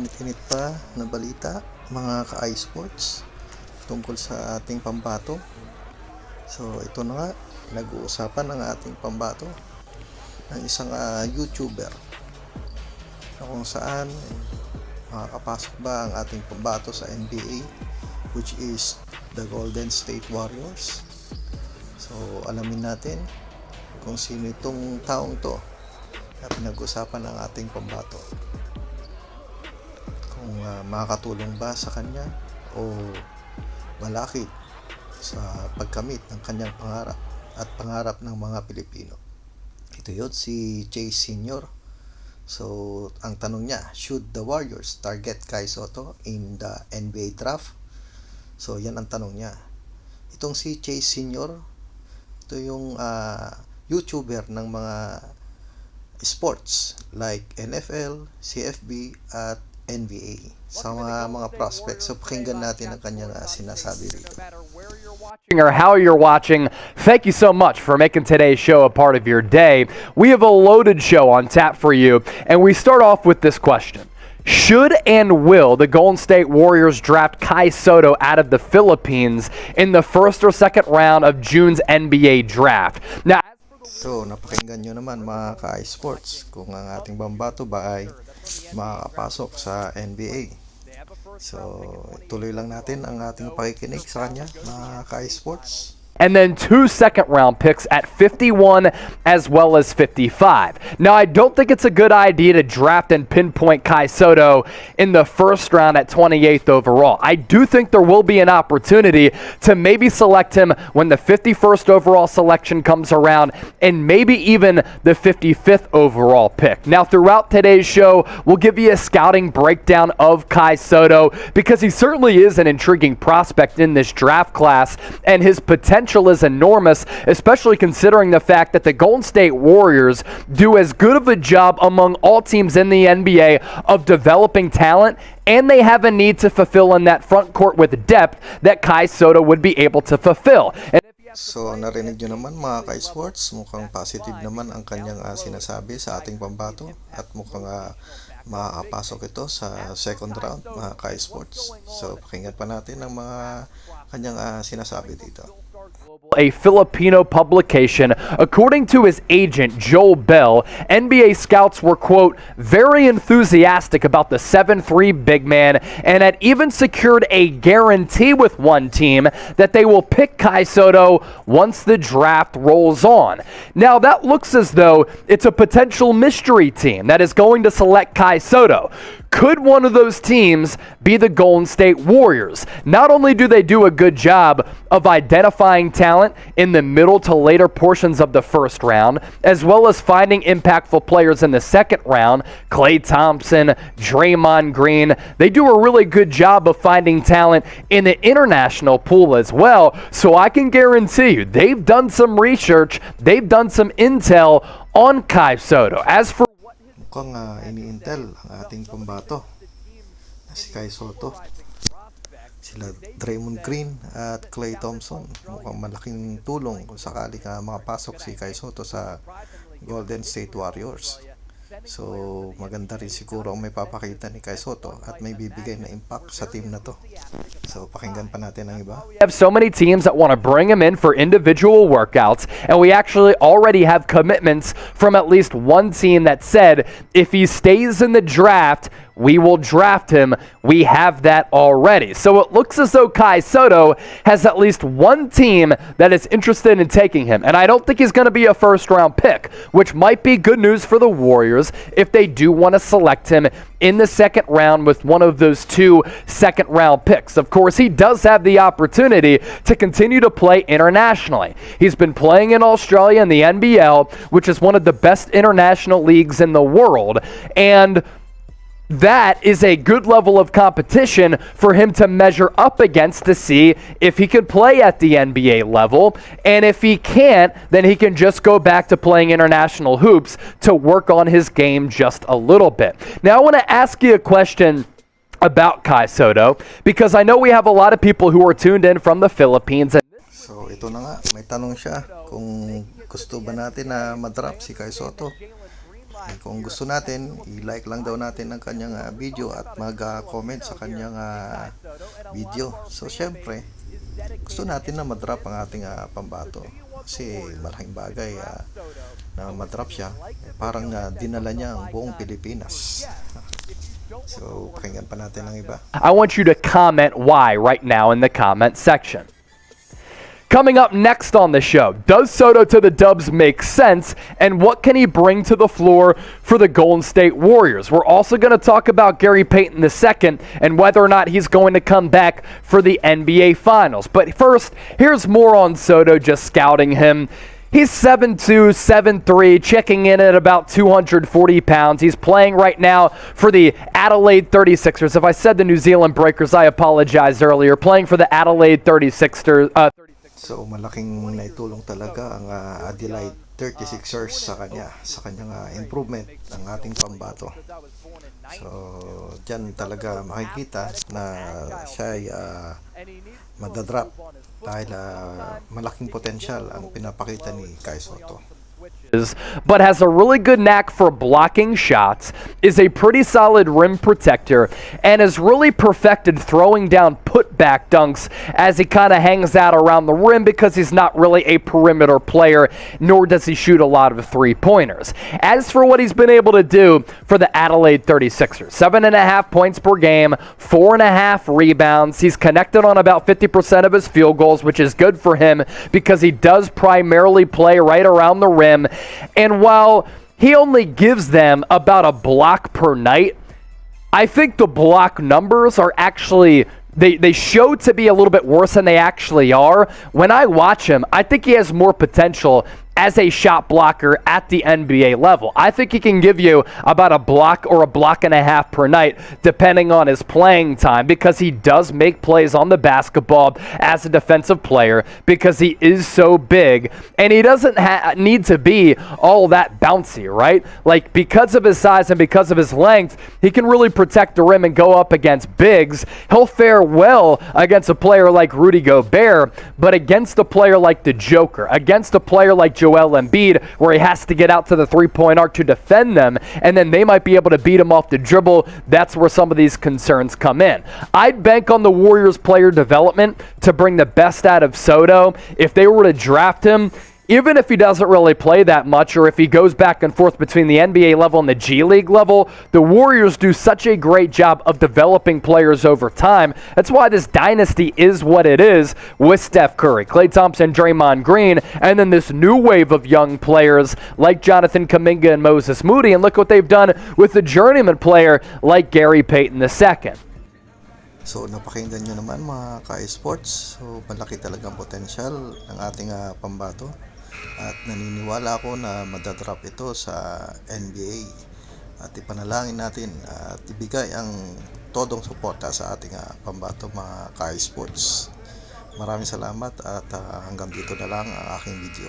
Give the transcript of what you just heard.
mainit-init pa na balita, mga ka-iSports, tungkol sa ating pambato. So ito na nga, nag-uusapan ng ating pambato ng isang YouTuber na kung saan makakapasok ba ang ating pambato sa NBA, which is the Golden State Warriors. So alamin natin kung sino itong taong to na pinag-usapan ng ating pambato, kung makakatulong ba sa kanya o malakit sa pagkamit ng kanyang pangarap at pangarap ng mga Pilipino. Ito yun, si Chase Sr. So, ang tanong niya, should the Warriors target Kai Sotto in the NBA draft? So, yan ang tanong niya. Itong si Chase Sr., ito yung YouTuber ng mga sports like NFL, CFB at NBA sa mga prospects. So pakinggan natin ang kanyang sinasabi rito. Or how you're watching, thank you so much for making today's show a part of your day. We have a loaded show on tap for you, and we start off with this question. Should and will the Golden State Warriors draft Kai Sotto out of the Philippines in the first or second round of June's NBA draft? Now, so napakinggan nyo naman mga ka-iSports kung ang ating pambato ba ay makakapasok sa NBA. So tuloy lang natin ang ating pakikinig sa kanya mga ka-iSports. And then 2 second-round picks at 51 as well as 55. Now, I don't think it's a good idea to draft and pinpoint Kai Sotto in the first round at 28th overall. I do think there will be an opportunity to maybe select him when the 51st overall selection comes around and maybe even the 55th overall pick. Now, throughout today's show, we'll give you a scouting breakdown of Kai Sotto because he certainly is an intriguing prospect in this draft class, and his potential is enormous, especially considering the fact that the Golden State Warriors do as good of a job among all teams in the NBA of developing talent, and they have a need to fulfill in that front court with depth that Kai Sotto would be able to fulfill. So narinig nyo naman mga ka-iSports, mukhang positive naman ang kanyang sinasabi sa ating pambato at mukhang makakapasok ito sa second round mga ka-iSports. So pakinggan pa natin ang mga kanyang sinasabi dito. A Filipino publication. According to his agent, Joel Bell, NBA scouts were, quote, very enthusiastic about the 7'3" big man and had even secured a guarantee with one team that they will pick Kai Sotto once the draft rolls on. Now, that looks as though it's a potential mystery team that is going to select Kai Sotto. Could one of those teams be the Golden State Warriors? Not only do they do a good job of identifying talent in the middle to later portions of the first round, as well as finding impactful players in the second round, Klay Thompson, Draymond Green, they do a really good job of finding talent in the international pool as well. So I can guarantee you, they've done some research, they've done some intel on Kai Sotto. As for mukhang ini-intel ang ating pambato na si Kai Sotto, sila Draymond Green at Klay Thompson. Mukhang malaking tulong kung sakali makapasok si Kai Sotto sa Golden State Warriors. So maganda rin siguro ang may papakita ni Kai Sotto at may bibigay na impact sa team na to. So pakinggan pa natin ang iba. We have so many teams that want to bring him in for individual workouts, and we actually already have commitments from at least one team that said if he stays in the draft, we will draft him. We have that already. So it looks as though Kai Sotto has at least one team that is interested in taking him. And I don't think he's going to be a first-round pick, which might be good news for the Warriors if they do want to select him in the second round with one of those 2 second-round picks. Of course, he does have the opportunity to continue to play internationally. He's been playing in Australia in the NBL, which is one of the best international leagues in the world. And that is a good level of competition for him to measure up against to see if he can play at the NBA level. And if he can't, then he can just go back to playing international hoops to work on his game just a little bit. Now, I want to ask you a question about Kai Sotto because I know we have a lot of people who are tuned in from the Philippines. So ito na nga, may tanong siya kung gusto ba natin na madraft si Kai Sotto Kung gusto natin, i-like lang daw natin ang kanyang video at mag-comment sa kanyang video. So syempre, gusto natin na madrop ang ating pambato. Kasi malaking bagay na madrop siya. Parang dinala niya ang buong Pilipinas. So pakinggan pa natin ang iba. I want you to comment why right now in the comment section. Coming up next on the show, does Sotto to the Dubs make sense, and what can he bring to the floor for the Golden State Warriors? We're also going to talk about Gary Payton II and whether or not he's going to come back for the NBA Finals. But first, here's more on Sotto, just scouting him. He's 7'2", 7'3", checking in at about 240 pounds. He's playing right now for the Adelaide 36ers. If I said the New Zealand Breakers, I apologize earlier. Playing for the Adelaide 36ers. So malaking naitulong talaga ang Adelaide 36ers sa kanyang improvement ng ating pambato. So diyan talaga makikita na siya ay madadrop dahil malaking potensyal ang pinapakita ni Kai Sotto. But has a really good knack for blocking shots, is a pretty solid rim protector, and has really perfected throwing down putback dunks as he kind of hangs out around the rim because he's not really a perimeter player, nor does he shoot a lot of three-pointers. As for what he's been able to do for the Adelaide 36ers, 7.5 points per game, 4.5 rebounds. He's connected on about 50% of his field goals, which is good for him because he does primarily play right around the rim. And while he only gives them about a block per night, I think the block numbers are actually, they show to be a little bit worse than they actually are. When I watch him, I think he has more potential as a shot blocker at the NBA level. I think he can give you about a block or a block and a half per night, depending on his playing time, because he does make plays on the basketball as a defensive player, because he is so big, and he doesn't need to be all that bouncy, right? Like, because of his size and because of his length, he can really protect the rim and go up against bigs. He'll fare well against a player like Rudy Gobert, but against a player like the Joker, against a player like Joel Embiid, where he has to get out to the three-point arc to defend them, and then they might be able to beat him off the dribble. That's where some of these concerns come in. I'd bank on the Warriors player development to bring the best out of Sotto. If they were to draft him, even if he doesn't really play that much, or if he goes back and forth between the NBA level and the G League level, the Warriors do such a great job of developing players over time. That's why this dynasty is what it is, with Steph Curry, Klay Thompson, Draymond Green, and then this new wave of young players like Jonathan Kuminga and Moses Moody. And look what they've done with the journeyman player like Gary Payton II. So napakinggan nyo naman mga ka-sports. So malaki talagang potensyal ng ating pambato. At naniniwala ako na madadrop ito sa NBA. At ipanalangin natin at ibigay ang todong suporta sa ating pambato mga ka-sports. Maraming salamat at hanggang dito na lang ang aking video.